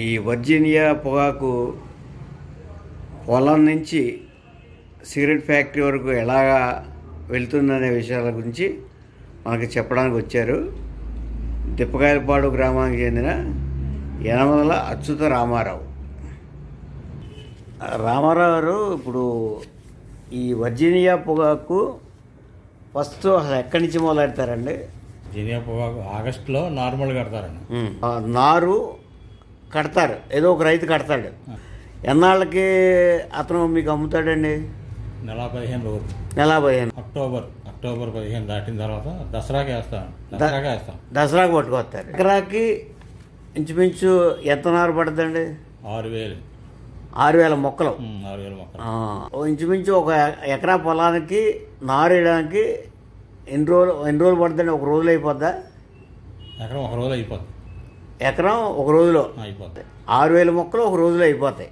ఈ వర్జీనియా పొగాకు పొలం నుంచి సిగరెట్ ఫ్యాక్టరీ వరకు ఎలాగా వెళ్తుందనే విషయాల గురించి మనకు చెప్పడానికి వచ్చారు దిప్పకాయలపాడు గ్రామానికి చెందిన యనమల అచ్యుత రామారావు. రామారావు గారు ఇప్పుడు ఈ వర్జీనియా పొగాకు ఫస్ట్ అసలు ఎక్కడి నుంచి మొదలెడతారండి? వర్జీనియా పొగాకు ఆగస్టులో నార్మల్ కడతారండి. నారు కడతారు, ఏదో ఒక రైతు కడతాడు. ఎన్నాళ్ళకి అతను మీకు అమ్ముతాడండి? నెల 15 రోజులు. నెల 15. అక్టోబర్ 15 దాటిన తర్వాత దసరాకి వేస్తాం. దసరాకి పట్టుకొస్తారు. ఎకరాకి ఇంచుమించు ఎంత నారు పడుతుందండి? 6,000. 6,000 మొక్కలు. 6,000 మొక్కలు. ఇంచుమించు ఒక ఎకరా పొలానికి నారు వేయడానికి ఎన్ని రోజులు పడుతుందండి? ఒక రోజులో అయిపోద్దా? ఎకరం ఒక రోజు అయిపోద్ది. ఎకరం ఒక రోజులో అయిపోతాయి. 6,000 మొక్కలు ఒక రోజులో అయిపోతాయి.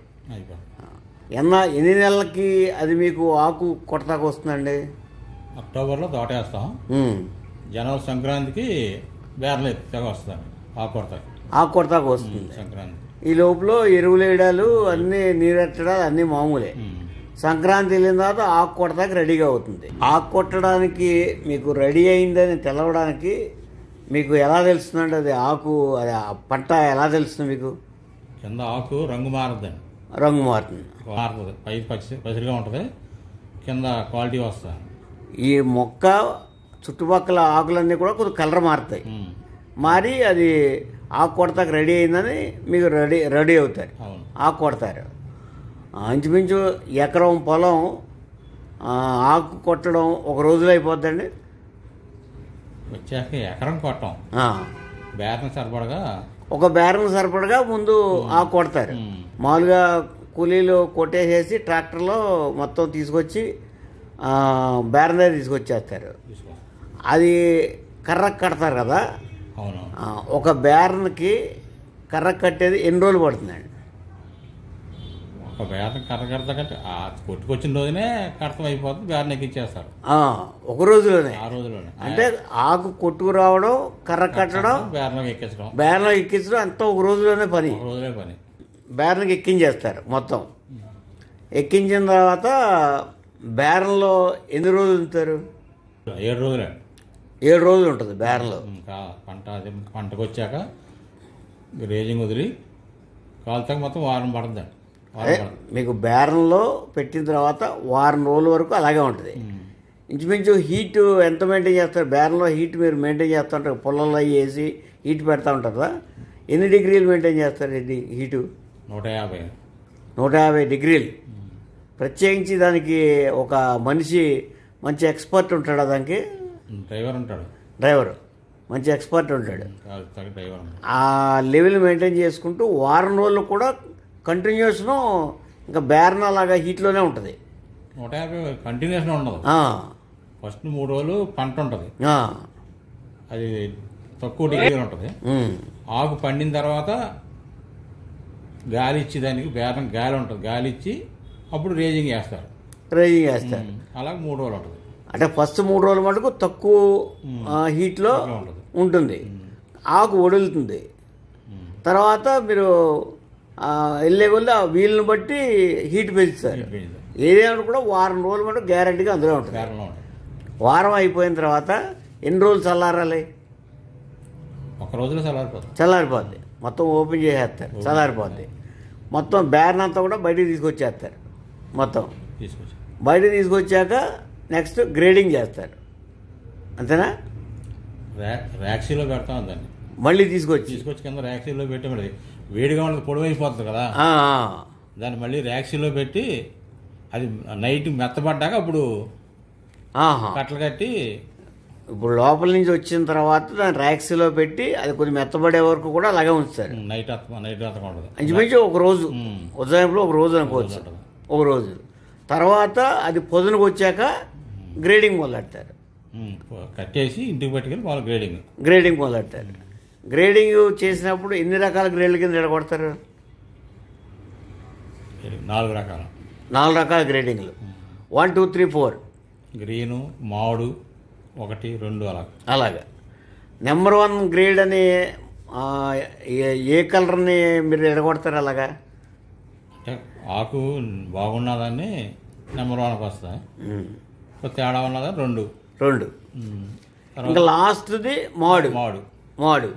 ఎన్ని నెలలకి అది మీకు ఆకు కొడతాకు వస్తుందండి? అక్టోబర్లో తోటేస్తాం. జనవరి సంక్రాంతికి బేరలు తెగ వస్తాయి. ఆకు కొడతాకు వస్తుంది సంక్రాంతి. ఈ లోపల ఎరువులు వేయడాలు అన్నీ నీరెట్టడాలు అన్నీ మామూలే. సంక్రాంతి వెళ్ళిన తర్వాత ఆకు కొడతాకి రెడీగా అవుతుంది. ఆకు కొట్టడానికి మీకు రెడీ అయిందని తెలవడానికి మీకు ఎలా తెలుస్తుందండి? అది ఆకు అది పంట ఎలా తెలుస్తుంది మీకు? కింద ఆకు రంగు మారుద్దండి. రంగు మారుతుంది. పై పసిరిగా ఉంటుంది, కింద క్వాలిటీ వస్తుంది. ఈ మొక్క చుట్టుపక్కల ఆకులన్నీ కూడా కొద్దిగా కలర్ మారుతాయి. మారి అది ఆకు కొడతాకి రెడీ అయిందని మీకు రెడీ అవుతారు. ఆకు కొడతారు. ఇంచుమించు ఎకరం పొలం ఆకు కొట్టడం ఒక రోజులో అయిపోద్దండి. వచ్చాక ఎకరం కొట్టం, ఒక బేరం సరిపడగా ముందు ఆకు కొడతారు. మామూలుగా కూలీలు కొట్టేసేసి ట్రాక్టర్లో మొత్తం తీసుకొచ్చి బేరం దగ్గర తీసుకొచ్చేస్తారు. అది కర్రకు కడతారు కదా. ఒక బేరన్కి కర్రకు కట్టేది ఎన్ని రోజులు పడుతుందండి? ఒక బేరం కర్ర కడతా కంటే కొట్టుకొచ్చిన రోజునే కడతం అయిపోతుంది. బేరం ఎక్కించేస్తారు ఒక రోజులోనే. ఆ రోజులోనే అంటే ఆకు కొట్టుకు రావడం, కర్ర కట్టడం, బేరంలో ఎక్కించడం అంతా ఒక రోజులోనే పని. బేరంకి ఎక్కించేస్తారు మొత్తం. ఎక్కించిన తర్వాత బేరంలో ఎన్ని రోజులు ఉంచుతారు? 7 రోజులే. 7 రోజులు ఉంటుంది బేరంలో. పంటకు వచ్చాక రేజింగ్ వదిలి కాలుతాక మొత్తం వారం పడుతుందండి. మీకు బేరంలో పెట్టిన తర్వాత వారం రోజుల వరకు అలాగే ఉంటుంది. ఇంచుమించు హీట్ ఎంత మెయింటైన్ చేస్తారు? బేరంలో హీట్ మీరు మెయింటైన్ చేస్తూ ఉంటారు, పొలంలో వేసి హీట్ పెడతా ఉంటారు కదా. ఎన్ని డిగ్రీలు మెయింటైన్ చేస్తారు ఇది హీటు? 150 డిగ్రీలు. ప్రత్యేకించి దానికి ఒక మనిషి మంచి ఎక్స్పర్ట్ ఉంటాడు. దానికి డ్రైవర్ మంచి ఎక్స్పర్ట్ ఉంటాడు. ఆ లెవెల్ మెయింటైన్ చేసుకుంటూ వారం రోజులు కూడా కంటిన్యూస్ను ఇంకా బేరణ లాగా హీట్లోనే ఉంటుంది. 150 కంటిన్యూస్గా ఉండదు. ఫస్ట్ 3 రోజులు పంట ఉంటుంది, అది తక్కువ డిగ్రీలో ఉంటుంది. ఆకు పండిన తర్వాత గాలి ఇచ్చి దానికి బేరం గాలి ఉంటుంది, గాలి ఇచ్చి అప్పుడు రేజింగ్ వేస్తారు. అలాగే 3 రోజులు ఉంటుంది. అంటే ఫస్ట్ 3 రోజుల మటుకు తక్కువ హీట్లో ఉంటుంది, ఆకు వదులుతుంది. తర్వాత మీరు వెళ్ళే కొద్ది ఆ వీళ్ళని బట్టి హీట్ పెంచుతారు. ఏదైనా కూడా వారం రోజుల మటుకు గ్యారెంటీగా అందులో ఉంటుంది. వారం అయిపోయిన తర్వాత ఎన్ని రోజులు చల్లారాలి? ఒక రోజులో చల్లారిపోద్ది. మొత్తం ఓపెన్ చేసేస్తారు, చల్లారిపోద్ది. మొత్తం బేరన్ అంతా కూడా బయటికి తీసుకొచ్చేస్తారు. మొత్తం బయటకు తీసుకొచ్చాక నెక్స్ట్ గ్రేడింగ్ చేస్తారు, అంతేనా? ర్యాక్సీలో పెడతాం దాన్ని. మళ్ళీ తీసుకొచ్చి కింద ర్యాక్సీలో పెట్టి వేడిగా ఉన్నది పొడవైపోతుంది కదా, దాన్ని మళ్ళీ ర్యాక్సీలో పెట్టి అది నైట్ మెత్తబడ్డాక అప్పుడు కట్టలు కట్టి ఇప్పుడు లోపల నుంచి వచ్చిన తర్వాత దాన్ని ర్యాక్సీలో పెట్టి అది కొంచెం మెత్తబడే వరకు కూడా అలాగే ఉంచుతారు. నైట్ ఉంటుంది. ఇంచుమించు ఒక రోజు, ఉదయంలో ఒక రోజు అనుకోవచ్చు, ఒక రోజు. తర్వాత అది పొద్దునకు వచ్చాక గ్రేడింగ్ మొదలెడతారు. కట్టేసి ఇంటికి పట్టుకెళ్ళి వాళ్ళు గ్రేడింగ్ మొదలెడతారు. గ్రేడింగ్ చేసినప్పుడు ఎన్ని రకాల గ్రేడ్ల కింద ఎడగొడతారు? 4 రకాల గ్రేడింగ్లు. 1, 2, 3, 4. గ్రీను, మామిడు 1, 2 అలాగా. నెంబర్ 1 గ్రేడ్ అని ఏ కలర్ని మీరు ఎడగొడతారు అలాగా? అంటే ఆకు బాగున్నదాన్ని నెంబర్ 1కి వస్తాయి, తేడా ఉన్నదా 2. ఇంకా లాస్ట్ది మాడు. మాడు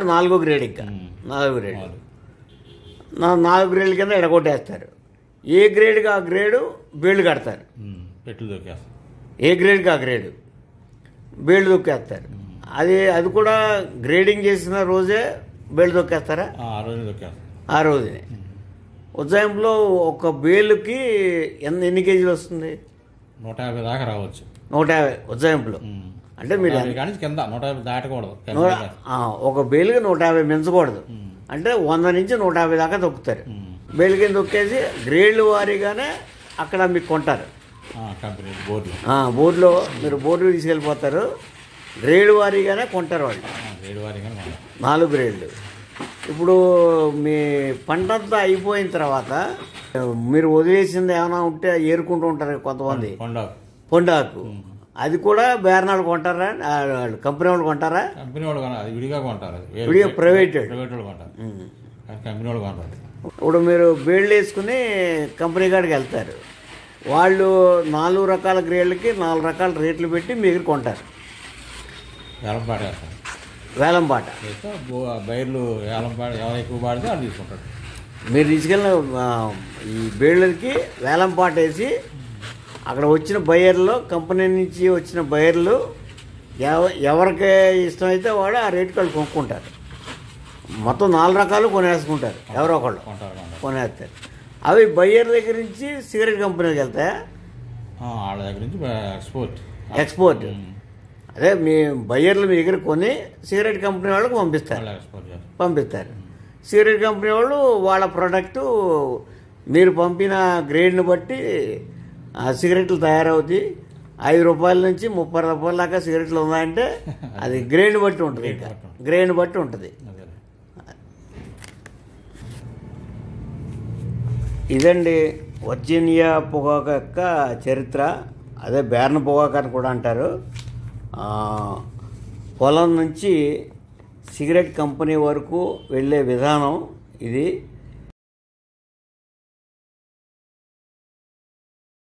4వ గ్రేడ్. ఇంకా 4వ గ్రేడ్ 4 గ్రేడ్ల కింద ఎడగొట్టేస్తారు. ఏ గ్రేడ్కి ఆ గ్రేడు బేళ్ళు కడతారు. పెట్లు దొక్కేస్తారు. ఏ గ్రేడ్కి ఆ గ్రేడు బేళ్ళు దొక్కేస్తారు. అది కూడా గ్రేడింగ్ చేసిన రోజే బేళ్ళు దొక్కేస్తారా? ఆ రోజునే. ఉజ్జాయింపులో ఒక బేలుకి ఎన్ని కేజీలు వస్తుంది? 150 దాకా రావచ్చు. 150 ఉజ్జాయింపులో. అంటే మీరు కింద 150 దాటకూడదు. ఒక బేలుకి 150 మించకూడదు. అంటే 100 నుంచి 150 దాకా దొక్కుతారు. బేలు కింద దొక్కేసి గ్రేడ్ల వారీగానే అక్కడ మీకు కొంటారు. బోర్డులో మీరు బోర్డు తీసుకెళ్ళిపోతారు. గ్రేడ్ వారీగానే కొంటారు వాళ్ళు. 4 గ్రేడ్లు. ఇప్పుడు మీ పంటంతా అయిపోయిన తర్వాత మీరు వదిలేసింది ఏమైనా ఉంటే ఏరుకుంటూ ఉంటారు కొంతమంది. పొండాకు అది కూడా బేరనాడు కొంటారా? కంపెనీ వాళ్ళు కొంటారా? కంపెనీ వాళ్ళు విడిగా కొంటారు. విడిగా ప్రైవేట్ వాళ్ళు కొంటారు. కంపెనీ వాళ్ళు కొంటారు. ఇప్పుడు మీరు బేళ్ళు వేసుకుని కంపెనీ కాడికి వెళ్తారు. వాళ్ళు 4 రకాల గ్రేడ్లకి 4 రకాల రేట్లు పెట్టి మీరు కొంటారు. వేలంపాట బయర్లు వేలంపాట ఎవరు ఎక్కువ పాడితే వాళ్ళు తీసుకుంటారు. మీరు తీసుకెళ్ళిన ఈ బేళ్ళకి వేలంపాట వేసి అక్కడ వచ్చిన బయర్లో కంపెనీ నుంచి వచ్చిన బయర్లు ఎవరికి ఇష్టమైతే వాడు ఆ రేటుకి వాళ్ళు కొనుక్కుంటారు. మొత్తం 4 రకాలు కొనేసుకుంటారు. ఎవరో ఒకళ్ళు కొనేస్తారు. అవి బయ్యర్ దగ్గర నుంచి సిగరెట్ కంపెనీకి వెళ్తాయా? వాళ్ళ దగ్గర నుంచి ఎక్స్పోర్ట్. అదే మీ బయ్యర్లు మీ దగ్గర కొని సిగరెట్ కంపెనీ వాళ్ళకి పంపిస్తారు. సిగరెట్ కంపెనీ వాళ్ళు వాళ్ళ ప్రోడక్టు మీరు పంపిన గ్రేడ్ని బట్టి ఆ సిగరెట్లు తయారవుతాయి. 5 రూపాయల నుంచి 30 రూపాయల దాకా సిగరెట్లు ఉన్నాయంటే అది గ్రేడ్ని బట్టి ఉంటుంది. ఇంకా గ్రేడ్ని బట్టి ఉంటుంది. ఇదండి వర్జీనియా పొగాకు యొక్క చరిత్ర. అదే బేర్న పొగాకు అని కూడా అంటారు. పొలం నుంచి సిగరెట్ కంపెనీ వరకు వెళ్ళే విధానం ఇది.